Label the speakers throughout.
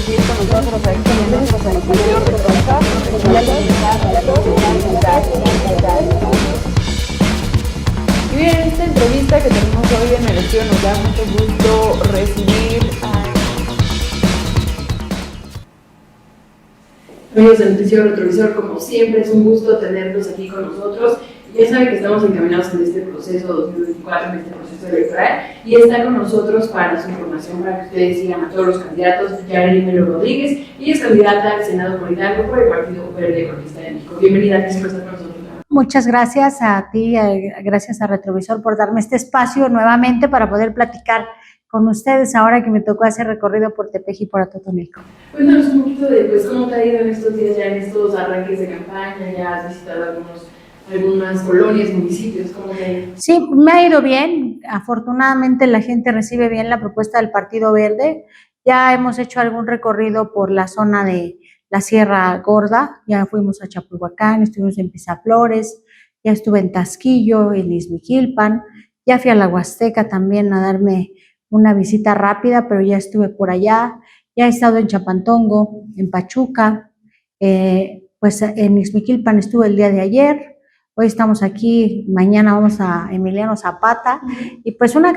Speaker 1: seguir con nosotros aquí en nuestro sanitario. Y bien, en esta entrevista que tenemos hoy en el estudio nos da mucho gusto recibir a amigos del Noticiero Retrovisor. Como siempre es un gusto tenerlos aquí con nosotros. Ya saben que estamos encaminados en este proceso 2024, en este proceso electoral, y está con nosotros para su información, para que ustedes sigan a todos los candidatos. Yareli Melo Rodríguez, ella es candidata al Senado por Hidalgo por el Partido Verde Ecologista de México. Bienvenida, gracias por estar con nosotros.
Speaker 2: Muchas gracias a ti, gracias a Retrovisor por darme este espacio nuevamente para poder platicar con ustedes ahora que me tocó hacer recorrido por Tepeji y por Atotonilco.
Speaker 1: Cuéntanos un poquito de cómo te ha ido en estos días, ya en estos arranques de campaña, ya has visitado algunas colonias, municipios, ¿cómo te ha ido?
Speaker 2: Sí, me ha ido bien. Afortunadamente la gente recibe bien la propuesta del Partido Verde. Ya hemos hecho algún recorrido por la zona de la Sierra Gorda, ya fuimos a Chapulhuacán, estuvimos en Pisaflores, ya estuve en Tasquillo, en Izmiquilpan, ya fui a la Huasteca también a darme una visita rápida, pero ya estuve por allá, ya he estado en Chapantongo, en Pachuca, pues en Izmiquilpan estuve el día de ayer. Hoy estamos aquí, mañana vamos a Emiliano Zapata, y pues una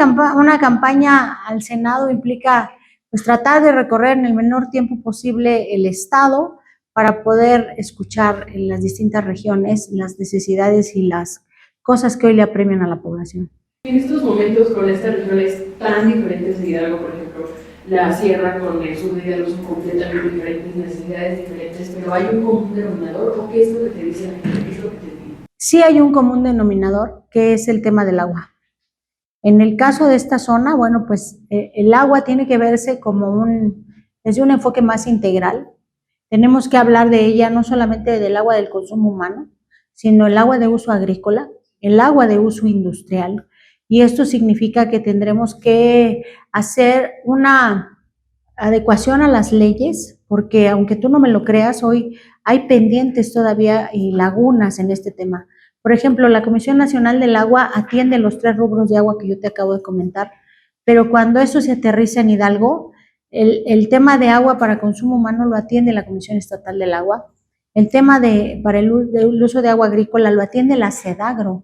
Speaker 2: campaña al Senado implica pues tratar de recorrer en el menor tiempo posible el estado para poder escuchar en las distintas regiones las necesidades y las cosas que hoy le apremian a la población.
Speaker 1: En estos momentos, con estas regiones tan diferentes de Hidalgo, por ejemplo, la sierra con el sur de Hidalgo son completamente diferentes, necesidades diferentes, pero ¿hay un común denominador o qué es lo que te dice la gente? ¿Qué es lo que te dice?
Speaker 2: Sí hay un común denominador, que es el tema del agua. En el caso de esta zona, bueno, pues el agua tiene que verse como desde un enfoque más integral. Tenemos que hablar de ella no solamente del agua del consumo humano, sino el agua de uso agrícola, el agua de uso industrial, y esto significa que tendremos que hacer una adecuación a las leyes, porque aunque tú no me lo creas, hoy hay pendientes todavía y lagunas en este tema. Por ejemplo, la Comisión Nacional del Agua atiende los 3 rubros de agua que yo te acabo de comentar, pero cuando eso se aterriza en Hidalgo, el tema de agua para consumo humano lo atiende la Comisión Estatal del Agua, el tema para el uso de agua agrícola lo atiende la SEDAGRO,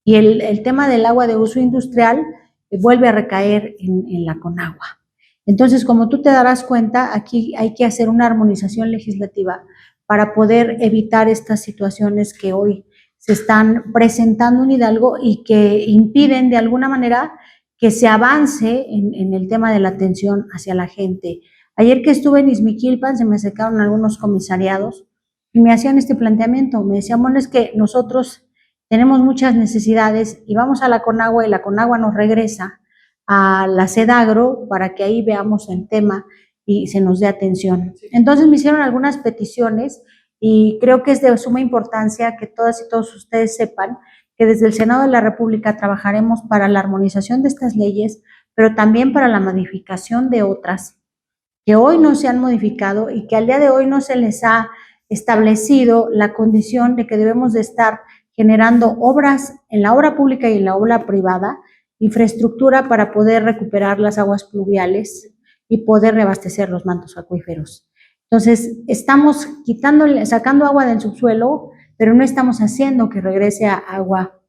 Speaker 2: y el tema del agua de uso industrial vuelve a recaer en la CONAGUA. Entonces, como tú te darás cuenta, aquí hay que hacer una armonización legislativa para poder evitar estas situaciones que hoy se están presentando en Hidalgo y que impiden de alguna manera que se avance en el tema de la atención hacia la gente. Ayer que estuve en Izmiquilpan se me acercaron algunos comisariados y me hacían este planteamiento. Me decían, bueno, es que nosotros tenemos muchas necesidades y vamos a la CONAGUA y la CONAGUA nos regresa a la SEDAGRO para que ahí veamos el tema y se nos dé atención. Entonces me hicieron algunas peticiones y creo que es de suma importancia que todas y todos ustedes sepan que desde el Senado de la República trabajaremos para la armonización de estas leyes, pero también para la modificación de otras que hoy no se han modificado y que al día de hoy no se les ha establecido la condición de que debemos de estar generando obras en la obra pública y en la obra privada, infraestructura para poder recuperar las aguas pluviales y poder reabastecer los mantos acuíferos. Entonces, estamos sacando agua del subsuelo, pero no estamos haciendo que regrese a agua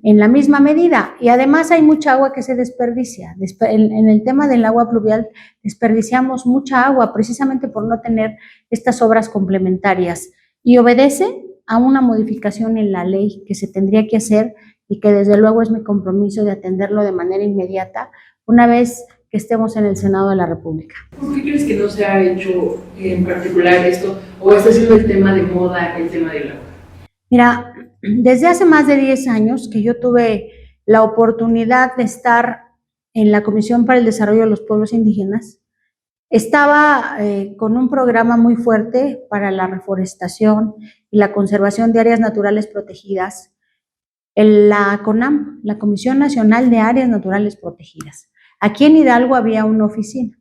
Speaker 2: en la misma medida. Y además hay mucha agua que se desperdicia. En el tema del agua pluvial desperdiciamos mucha agua precisamente por no tener estas obras complementarias. Y obedece a una modificación en la ley que se tendría que hacer y que desde luego es mi compromiso de atenderlo de manera inmediata una vez que estemos en el Senado de la República.
Speaker 1: ¿Por qué crees que no se ha hecho en particular esto o está siendo el tema de moda, el tema del agua?
Speaker 2: Mira, desde hace más de 10 años que yo tuve la oportunidad de estar en la Comisión para el Desarrollo de los Pueblos Indígenas, estaba con un programa muy fuerte para la reforestación y la conservación de áreas naturales protegidas, la CONAM, la Comisión Nacional de Áreas Naturales Protegidas. Aquí en Hidalgo había una oficina.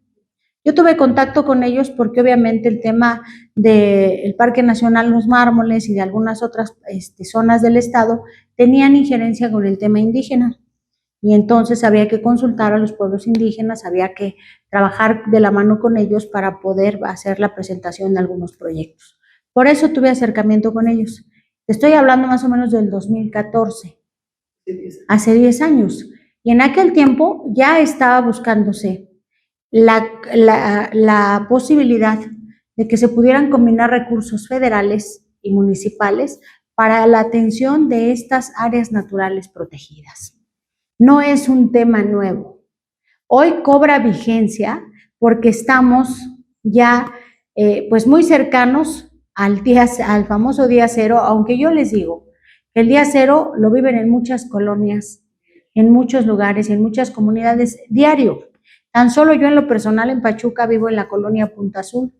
Speaker 2: Yo tuve contacto con ellos porque obviamente el tema del Parque Nacional Los Mármoles y de algunas otras zonas del estado tenían injerencia con el tema indígena. y entonces había que consultar a los pueblos indígenas, había que trabajar de la mano con ellos para poder hacer la presentación de algunos proyectos. Por eso tuve acercamiento con ellos. Te estoy hablando más o menos del 2014, hace 10 años. Y en aquel tiempo ya estaba buscándose la posibilidad de que se pudieran combinar recursos federales y municipales para la atención de estas áreas naturales protegidas. No es un tema nuevo. Hoy cobra vigencia porque estamos ya pues muy cercanos al famoso día cero, aunque yo les digo que el día cero lo viven en muchas colonias, en muchos lugares y en muchas comunidades diario. Tan solo yo en lo personal en Pachuca vivo en la colonia Punta Azul.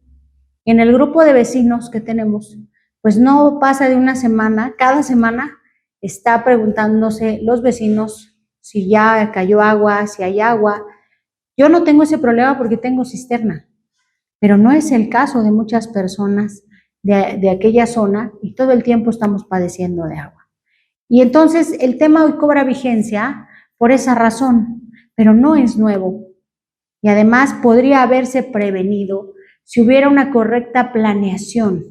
Speaker 2: En el grupo de vecinos que tenemos, pues no pasa de una semana, cada semana está preguntándose los vecinos si ya cayó agua, si hay agua. Yo no tengo ese problema porque tengo cisterna, pero no es el caso de muchas personas de aquella zona y todo el tiempo estamos padeciendo de agua. Y entonces el tema hoy cobra vigencia por esa razón, pero no es nuevo. Y además podría haberse prevenido si hubiera una correcta planeación.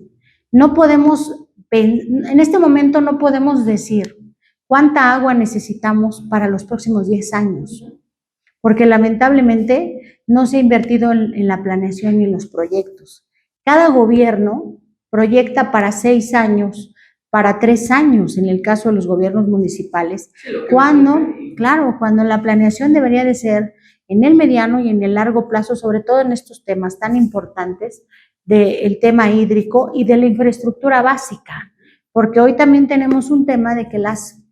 Speaker 2: No podemos, en este momento no podemos decir cuánta agua necesitamos para los próximos 10 años, porque lamentablemente no se ha invertido en la planeación y en los proyectos. Cada gobierno proyecta para 6 años, para 3 años, en el caso de los gobiernos municipales, cuando la planeación debería de ser en el mediano y en el largo plazo, sobre todo en estos temas tan importantes del tema hídrico y de la infraestructura básica, porque hoy también tenemos un tema de que las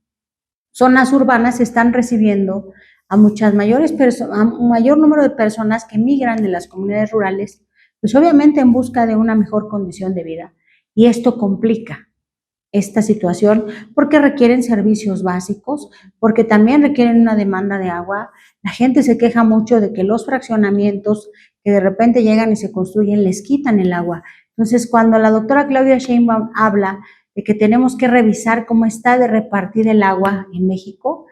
Speaker 2: zonas urbanas están recibiendo a un mayor número de personas que migran de las comunidades rurales, pues obviamente en busca de una mejor condición de vida. Y esto complica esta situación porque requieren servicios básicos, porque también requieren una demanda de agua. La gente se queja mucho de que los fraccionamientos que de repente llegan y se construyen les quitan el agua. Entonces, cuando la doctora Claudia Sheinbaum habla de que tenemos que revisar cómo está de repartir el agua en México,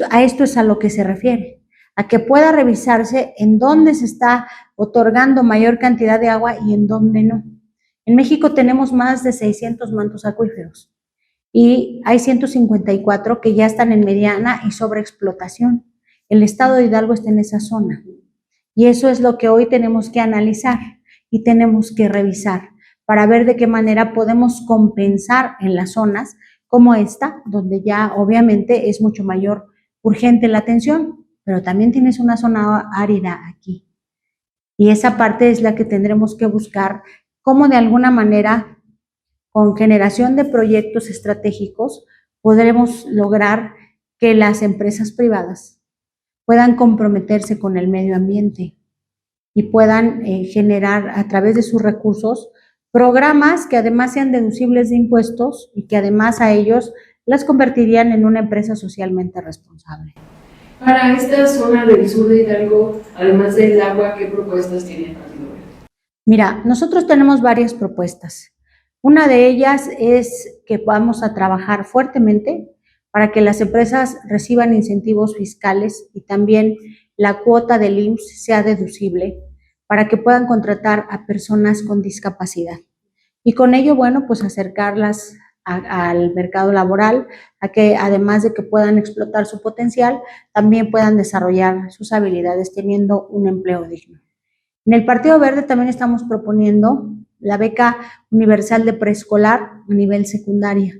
Speaker 2: a esto es a lo que se refiere, a que pueda revisarse en dónde se está otorgando mayor cantidad de agua y en dónde no. En México tenemos más de 600 mantos acuíferos y hay 154 que ya están en mediana y sobreexplotación. El estado de Hidalgo está en esa zona y eso es lo que hoy tenemos que analizar y tenemos que revisar para ver de qué manera podemos compensar en las zonas como esta, donde ya obviamente es mucho mayor urgente la atención, pero también tienes una zona árida aquí. Y esa parte es la que tendremos que buscar cómo de alguna manera, con generación de proyectos estratégicos, podremos lograr que las empresas privadas puedan comprometerse con el medio ambiente y puedan generar a través de sus recursos programas que además sean deducibles de impuestos y que además a ellos las convertirían en una empresa socialmente responsable.
Speaker 1: Para esta zona del sur de Hidalgo, además del agua, ¿qué propuestas tiene el Partido Verde?
Speaker 2: Mira, nosotros tenemos varias propuestas. Una de ellas es que vamos a trabajar fuertemente para que las empresas reciban incentivos fiscales y también la cuota del IMSS sea deducible para que puedan contratar a personas con discapacidad. Y con ello, bueno, pues acercarlas al mercado laboral, a que además de que puedan explotar su potencial, también puedan desarrollar sus habilidades teniendo un empleo digno. En el Partido Verde también estamos proponiendo la beca universal de preescolar a nivel secundaria.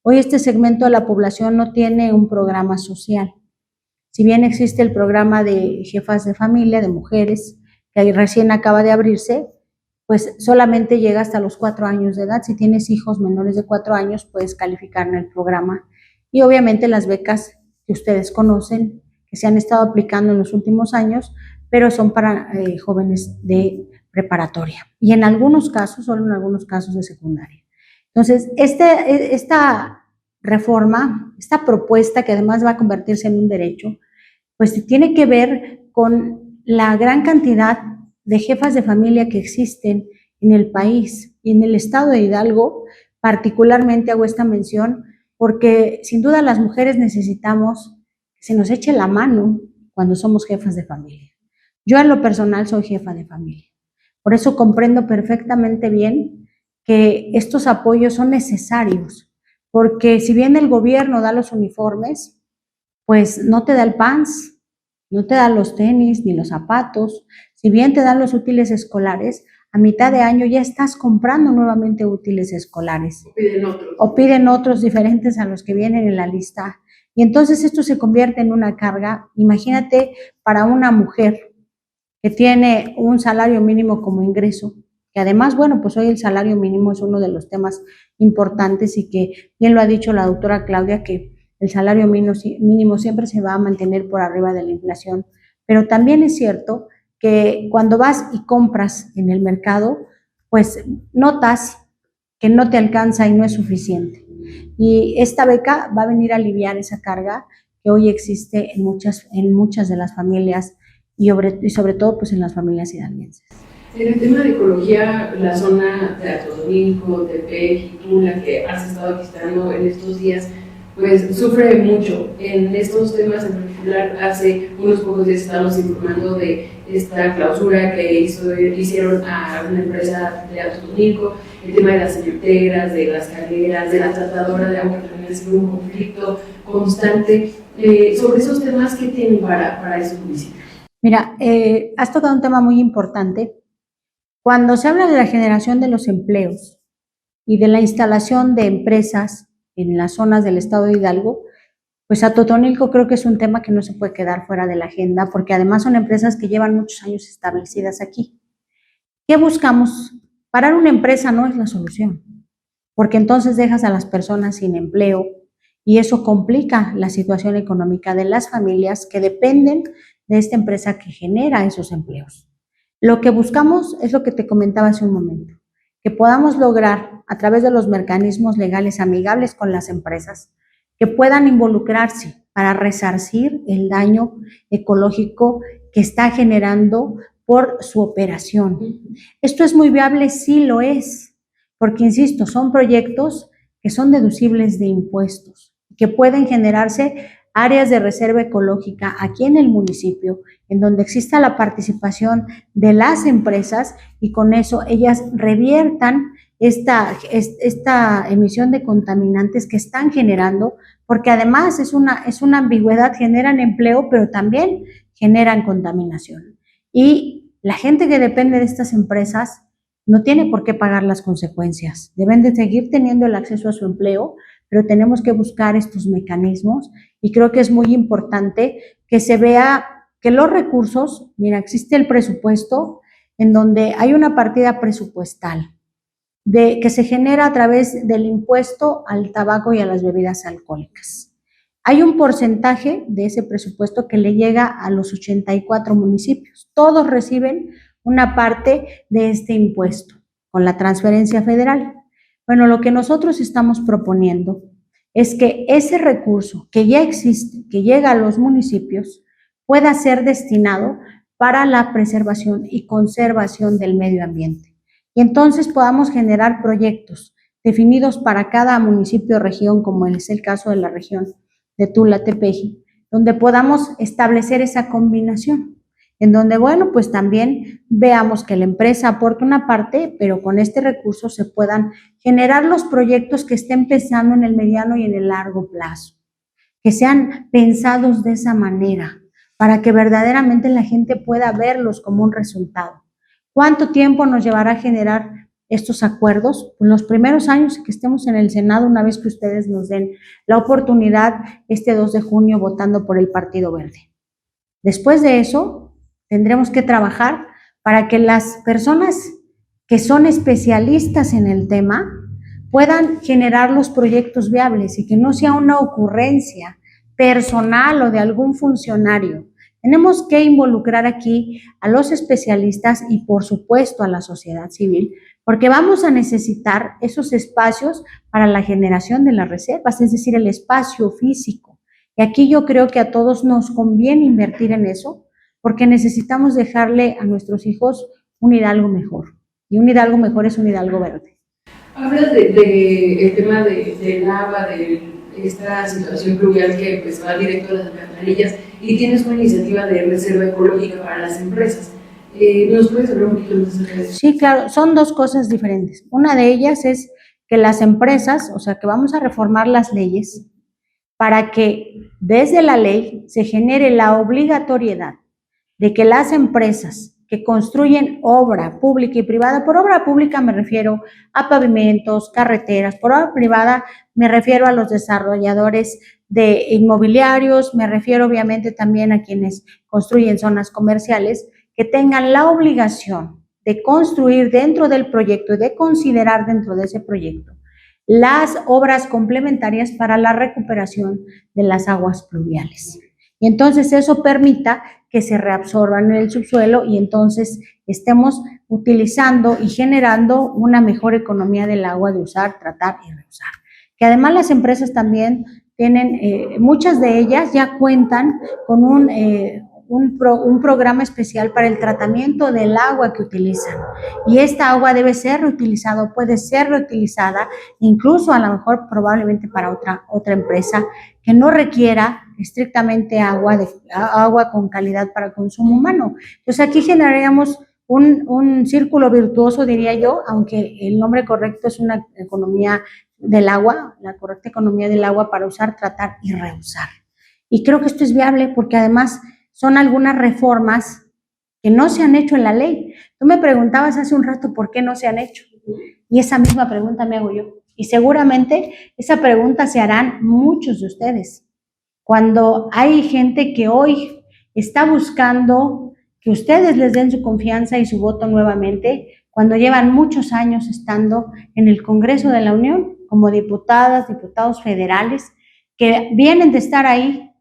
Speaker 2: Hoy este segmento de la población no tiene un programa social. Si bien existe el programa de jefas de familia, de mujeres, que recién acaba de abrirse, pues solamente llega hasta los 4 años de edad. Si tienes hijos menores de 4 años, puedes calificar en el programa. Y obviamente las becas que ustedes conocen, que se han estado aplicando en los últimos años, pero son para jóvenes de preparatoria. Y en algunos casos, solo en algunos casos de secundaria. Entonces, esta reforma, esta propuesta que además va a convertirse en un derecho, pues tiene que ver con la gran cantidad de jefas de familia que existen en el país y en el estado de Hidalgo. Particularmente hago esta mención porque sin duda las mujeres necesitamos se nos eche la mano cuando somos jefas de familia. Yo en lo personal soy jefa de familia. Por eso comprendo perfectamente bien que estos apoyos son necesarios, porque si bien el gobierno da los uniformes, pues no te da el pants, no te da los tenis ni los zapatos. Si bien te dan los útiles escolares, a mitad de año ya estás comprando nuevamente útiles escolares. O piden otros diferentes a los que vienen en la lista. Y entonces esto se convierte en una carga. Imagínate para una mujer que tiene un salario mínimo como ingreso, que además, bueno, pues hoy el salario mínimo es uno de los temas importantes y que bien lo ha dicho la doctora Claudia, que el salario mínimo siempre se va a mantener por arriba de la inflación, pero también es cierto que cuando vas y compras en el mercado, pues notas que no te alcanza y no es suficiente. Y esta beca va a venir a aliviar esa carga que hoy existe en muchas de las familias y sobre todo pues en las familias hidalguenses.
Speaker 1: En el tema de ecología, la zona de Atotonilco, Tepeji, Tula, que has estado visitando en estos días, pues sufre mucho en estos temas. En particular, hace unos pocos días estábamos informando de esta clausura que hicieron a una empresa de Atotonilco, el tema de las cementeras, de las calderas, de la tratadora de agua, que también ha sido un conflicto constante. Sobre esos temas, ¿qué tienen para esos municipios?
Speaker 2: Mira, has tocado un tema muy importante. Cuando se habla de la generación de los empleos y de la instalación de empresas en las zonas del estado de Hidalgo, pues Atotonilco creo que es un tema que no se puede quedar fuera de la agenda, porque además son empresas que llevan muchos años establecidas aquí. ¿Qué buscamos? Parar una empresa no es la solución, porque entonces dejas a las personas sin empleo y eso complica la situación económica de las familias que dependen de esta empresa que genera esos empleos. Lo que buscamos es lo que te comentaba hace un momento, que podamos lograr a través de los mecanismos legales amigables con las empresas, que puedan involucrarse para resarcir el daño ecológico que está generando por su operación. ¿Esto es muy viable? Sí lo es, porque insisto, son proyectos que son deducibles de impuestos, que pueden generarse áreas de reserva ecológica aquí en el municipio, en donde exista la participación de las empresas y con eso ellas reviertan esta emisión de contaminantes que están generando, porque además es una ambigüedad, generan empleo, pero también generan contaminación. Y la gente que depende de estas empresas no tiene por qué pagar las consecuencias, deben de seguir teniendo el acceso a su empleo, pero tenemos que buscar estos mecanismos y creo que es muy importante que se vea que los recursos, mira, existe el presupuesto en donde hay una partida presupuestal que se genera a través del impuesto al tabaco y a las bebidas alcohólicas. Hay un porcentaje de ese presupuesto que le llega a los 84 municipios. Todos reciben una parte de este impuesto con la transferencia federal. Bueno, lo que nosotros estamos proponiendo es que ese recurso que ya existe, que llega a los municipios, pueda ser destinado para la preservación y conservación del medio ambiente. Y entonces podamos generar proyectos definidos para cada municipio o región, como es el caso de la región de Tula, Tepeji, donde podamos establecer esa combinación, en donde, bueno, pues también veamos que la empresa aporta una parte, pero con este recurso se puedan generar los proyectos que estén pensando en el mediano y en el largo plazo, que sean pensados de esa manera, para que verdaderamente la gente pueda verlos como un resultado. ¿Cuánto tiempo nos llevará a generar estos acuerdos? Pues los primeros años que estemos en el Senado, una vez que ustedes nos den la oportunidad este 2 de junio votando por el Partido Verde. Después de eso, tendremos que trabajar para que las personas que son especialistas en el tema puedan generar los proyectos viables y que no sea una ocurrencia personal o de algún funcionario. Tenemos que involucrar aquí a los especialistas y, por supuesto, a la sociedad civil, porque vamos a necesitar esos espacios para la generación de las reservas, es decir, el espacio físico. Y aquí yo creo que a todos nos conviene invertir en eso, porque necesitamos dejarle a nuestros hijos un Hidalgo mejor. Y un Hidalgo mejor es un Hidalgo verde.
Speaker 1: Hablas del tema del agua, del esta situación pluvial que pues va directo a las alcantarillas y tienes una iniciativa de reserva ecológica para las empresas. ¿Nos puedes hablar un poquito más acerca de eso?
Speaker 2: Sí, claro, son dos cosas diferentes. Una de ellas es que las empresas, o sea, que vamos a reformar las leyes para que desde la ley se genere la obligatoriedad de que las empresas que construyen obra pública y privada, por obra pública me refiero a pavimentos, carreteras, por obra privada me refiero a los desarrolladores de inmobiliarios, me refiero obviamente también a quienes construyen zonas comerciales, que tengan la obligación de construir dentro del proyecto y de considerar dentro de ese proyecto las obras complementarias para la recuperación de las aguas pluviales. Y entonces eso permita que se reabsorban en el subsuelo y entonces estemos utilizando y generando una mejor economía del agua de usar, tratar y reusar. Que además las empresas también tienen, muchas de ellas ya cuentan con un programa especial para el tratamiento del agua que utilizan. Y esta agua debe ser reutilizada, puede ser reutilizada, incluso a lo mejor probablemente para otra empresa que no requiera estrictamente agua con calidad para consumo humano. Entonces aquí generaríamos un círculo virtuoso, diría yo, aunque el nombre correcto es una economía del agua, la correcta economía del agua para usar, tratar y reusar. Y creo que esto es viable porque además son algunas reformas que no se han hecho en la ley. Tú me preguntabas hace un rato por qué no se han hecho. Y esa misma pregunta me hago yo. Y seguramente esa pregunta se harán muchos de ustedes. Cuando hay gente que hoy está buscando que ustedes les den su confianza y su voto nuevamente, cuando llevan muchos años estando en el Congreso de la Unión como diputadas, diputados federales, que vienen de estar ahí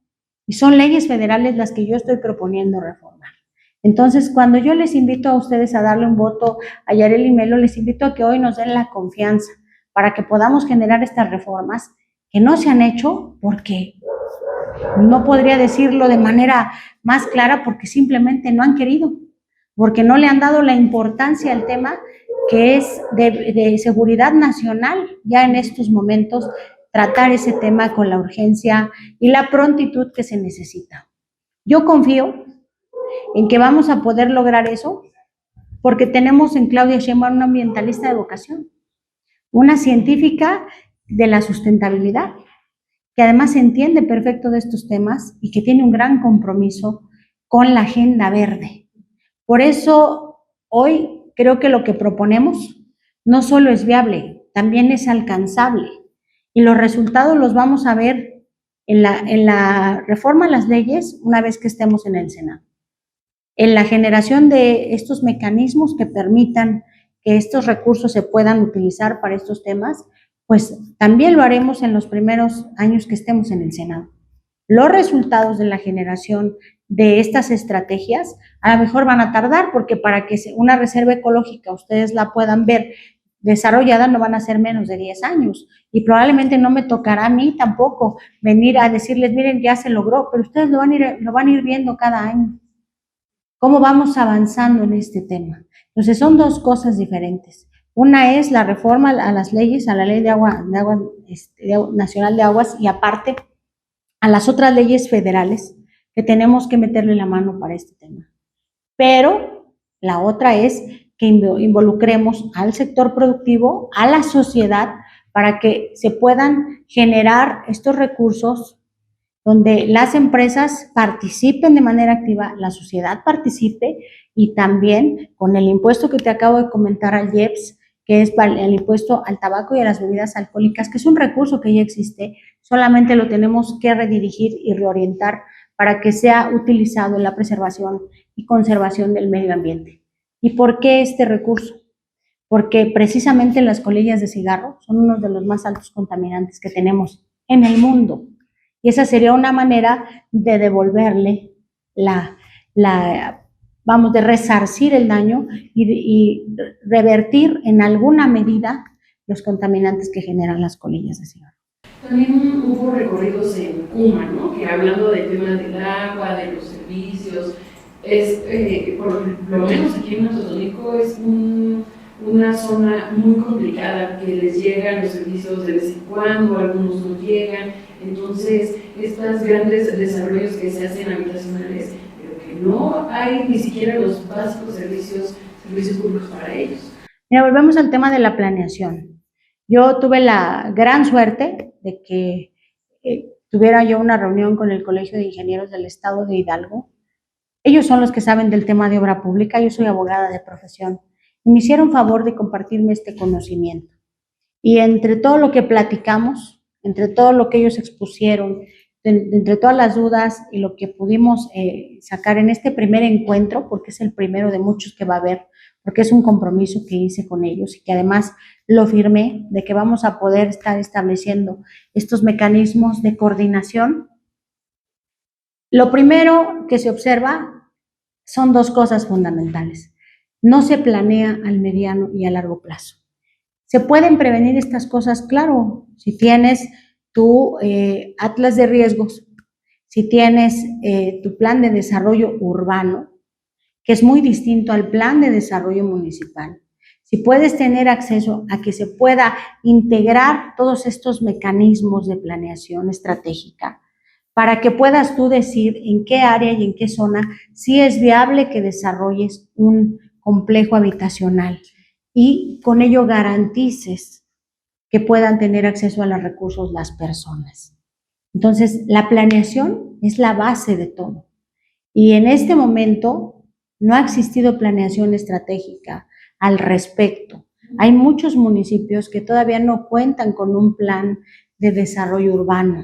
Speaker 2: y son leyes federales las que yo estoy proponiendo reformar. Entonces, cuando yo les invito a ustedes a darle un voto a Yareli Melo, les invito a que hoy nos den la confianza para que podamos generar estas reformas que no se han hecho porque no podría decirlo de manera más clara porque simplemente no han querido, porque no le han dado la importancia al tema que es de seguridad nacional ya en estos momentos, tratar ese tema con la urgencia y la prontitud que se necesita. Yo confío en que vamos a poder lograr eso porque tenemos en Claudia Sheinbaum una ambientalista de vocación, una científica de la sustentabilidad, que además entiende perfecto de estos temas y que tiene un gran compromiso con la agenda verde. Por eso, hoy creo que lo que proponemos no solo es viable, también es alcanzable. Y los resultados los vamos a ver en la reforma a las leyes una vez que estemos en el Senado. En la generación de estos mecanismos que permitan que estos recursos se puedan utilizar para estos temas, pues también lo haremos en los primeros años que estemos en el Senado. Los resultados de la generación de estas estrategias a lo mejor van a tardar porque para que una reserva ecológica ustedes la puedan ver desarrollada no van a ser menos de 10 años y probablemente no me tocará a mí tampoco venir a decirles, miren, ya se logró, pero ustedes lo van a ir viendo cada año. ¿Cómo vamos avanzando en este tema? Entonces son dos cosas diferentes. Una es la reforma a las leyes, a la ley de agua nacional de aguas y aparte a las otras leyes federales que tenemos que meterle la mano para este tema. Pero la otra es que involucremos al sector productivo, a la sociedad, para que se puedan generar estos recursos donde las empresas participen de manera activa, la sociedad participe y también con el impuesto que te acabo de comentar al IEPS, que es el impuesto al tabaco y a las bebidas alcohólicas, que es un recurso que ya existe, solamente lo tenemos que redirigir y reorientar para que sea utilizado en la preservación y conservación del medio ambiente. ¿Y por qué este recurso? Porque precisamente las colillas de cigarro son uno de los más altos contaminantes que tenemos en el mundo. Y esa sería una manera de devolverle de resarcir el daño y revertir en alguna medida los contaminantes que generan las colillas de cigarro.
Speaker 1: También hubo recorridos en Cuma, ¿no? Que hablando del tema del agua, de los servicios, por lo menos aquí en Atotonilco es una zona muy complicada, que les llegan los servicios de vez en cuando, algunos no llegan. Entonces, estos grandes desarrollos que se hacen habitacionales, pero que no hay ni siquiera los básicos servicios públicos para ellos.
Speaker 2: Mira, volvemos al tema de la planeación. Yo tuve la gran suerte de que tuviera yo una reunión con el Colegio de Ingenieros del Estado de Hidalgo. Ellos son los que saben del tema de obra pública, yo soy abogada de profesión, y me hicieron favor de compartirme este conocimiento. Y entre todo lo que platicamos, entre todo lo que ellos expusieron, entre todas las dudas y lo que pudimos sacar en este primer encuentro, porque es el primero de muchos que va a haber, porque es un compromiso que hice con ellos y que además lo firmé, de que vamos a poder estar estableciendo estos mecanismos de coordinación. Lo primero que se observa son dos cosas fundamentales. No se planea al mediano y a largo plazo. ¿Se pueden prevenir estas cosas? Claro, si tienes tu atlas de riesgos, si tienes tu plan de desarrollo urbano, que es muy distinto al plan de desarrollo municipal. Si puedes tener acceso a que se pueda integrar todos estos mecanismos de planeación estratégica para que puedas tú decir en qué área y en qué zona sí es viable que desarrolles un complejo habitacional y con ello garantices que puedan tener acceso a los recursos las personas. Entonces, la planeación es la base de todo. Y en este momento no ha existido planeación estratégica al respecto. Hay muchos municipios que todavía no cuentan con un plan de desarrollo urbano.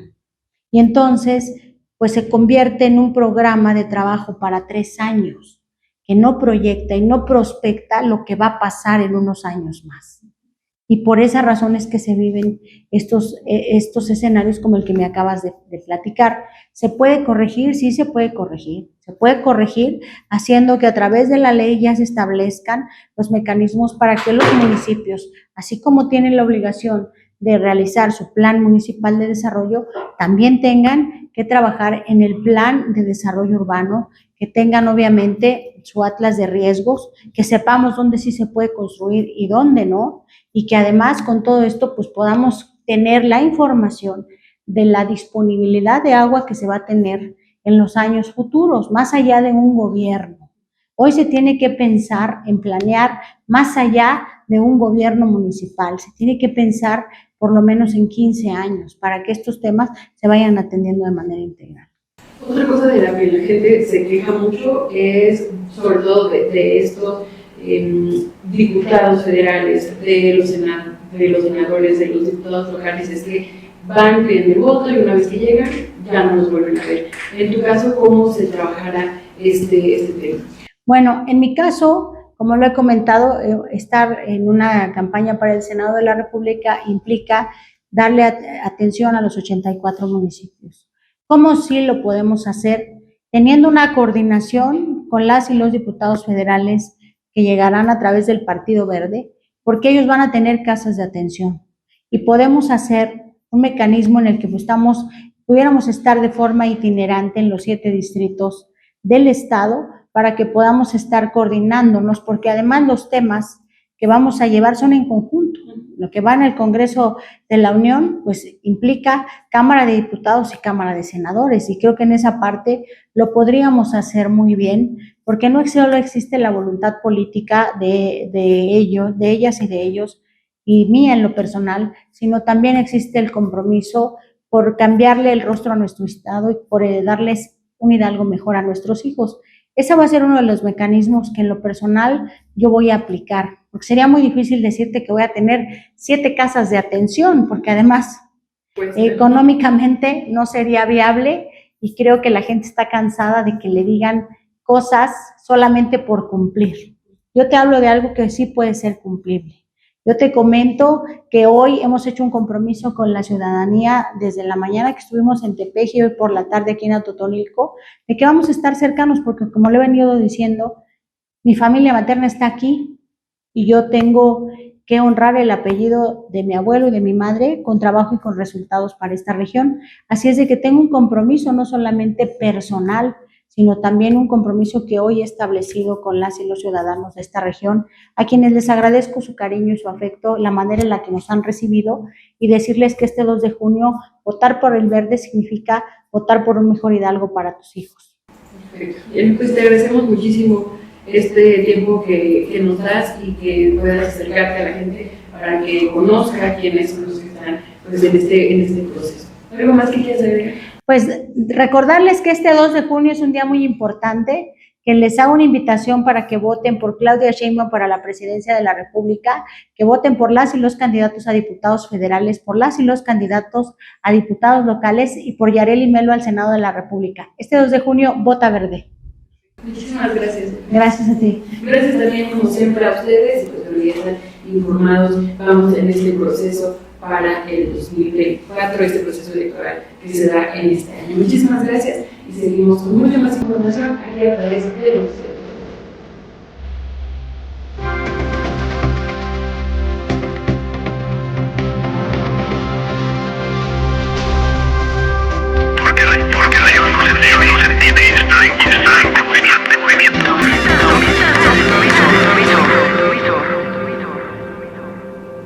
Speaker 2: Y entonces, pues se convierte en un programa de trabajo para 3 años, que no proyecta y no prospecta lo que va a pasar en unos años más. Y por esa razón es que se viven estos escenarios como el que me acabas de platicar. ¿Se puede corregir? Sí, se puede corregir. Se puede corregir haciendo que a través de la ley ya se establezcan los mecanismos para que los municipios, así como tienen la obligación de realizar su plan municipal de desarrollo, también tengan que trabajar en el plan de desarrollo urbano, que tengan obviamente su atlas de riesgos, que sepamos dónde sí se puede construir y dónde no, y que además con todo esto pues podamos tener la información de la disponibilidad de agua que se va a tener en los años futuros, más allá de un gobierno. Hoy se tiene que pensar en planear más allá de un gobierno municipal, se tiene que pensar por lo menos en 15 años para que estos temas se vayan atendiendo de manera integral.
Speaker 1: Otra cosa de la que la gente se queja mucho es sobre todo de estos diputados federales, de los senadores, de los diputados locales, es que van, piden el voto y una vez que llegan ya no los vuelven a ver. En tu caso, ¿cómo se trabajará este tema?
Speaker 2: Bueno, en mi caso, como lo he comentado, estar en una campaña para el Senado de la República implica darle atención a los 84 municipios. ¿Cómo sí lo podemos hacer? Teniendo una coordinación con las y los diputados federales que llegarán a través del Partido Verde, porque ellos van a tener casas de atención y podemos hacer un mecanismo en el que pudiéramos estar de forma itinerante en los 7 distritos del estado para que podamos estar coordinándonos, porque además los temas que vamos a llevar son en conjunto. Lo que va en el Congreso de la Unión, pues implica Cámara de Diputados y Cámara de Senadores, y creo que en esa parte lo podríamos hacer muy bien, porque no solo existe la voluntad política de ellas y de ellos, y mía en lo personal, sino también existe el compromiso por cambiarle el rostro a nuestro Estado y por darles un Hidalgo mejor a nuestros hijos. Ese va a ser uno de los mecanismos que en lo personal yo voy a aplicar, porque sería muy difícil decirte que voy a tener 7 casas de atención, porque además económicamente no sería viable y creo que la gente está cansada de que le digan cosas solamente por cumplir. Yo te hablo de algo que sí puede ser cumplible. Yo te comento que hoy hemos hecho un compromiso con la ciudadanía desde la mañana que estuvimos en Tepeji y hoy por la tarde aquí en Atotonilco, de que vamos a estar cercanos porque, como le he venido diciendo, mi familia materna está aquí y yo tengo que honrar el apellido de mi abuelo y de mi madre con trabajo y con resultados para esta región. Así es de que tengo un compromiso no solamente personal, sino también un compromiso que hoy he establecido con las y los ciudadanos de esta región, a quienes les agradezco su cariño y su afecto, la manera en la que nos han recibido, y decirles que este 2 de junio votar por el verde significa votar por un mejor Hidalgo para tus hijos.
Speaker 1: Perfecto. Bien, pues te agradecemos muchísimo este tiempo que nos das y que puedas acercarte a la gente para que conozca quiénes son los que están pues, en este proceso. ¿Algo más que quieras agregar?
Speaker 2: Pues recordarles que este 2 de junio es un día muy importante, que les hago una invitación para que voten por Claudia Sheinbaum para la presidencia de la República, que voten por las y los candidatos a diputados federales, por las y los candidatos a diputados locales y por Yareli Melo al Senado de la República. Este 2 de junio, vota verde.
Speaker 1: Muchísimas gracias.
Speaker 2: Gracias a ti.
Speaker 1: Gracias también, como siempre, a ustedes, y pues ya están informados. Vamos en este proceso para el 2024, este proceso electoral que se da en este año. Muchísimas gracias y seguimos con mucha más información aquí a través de los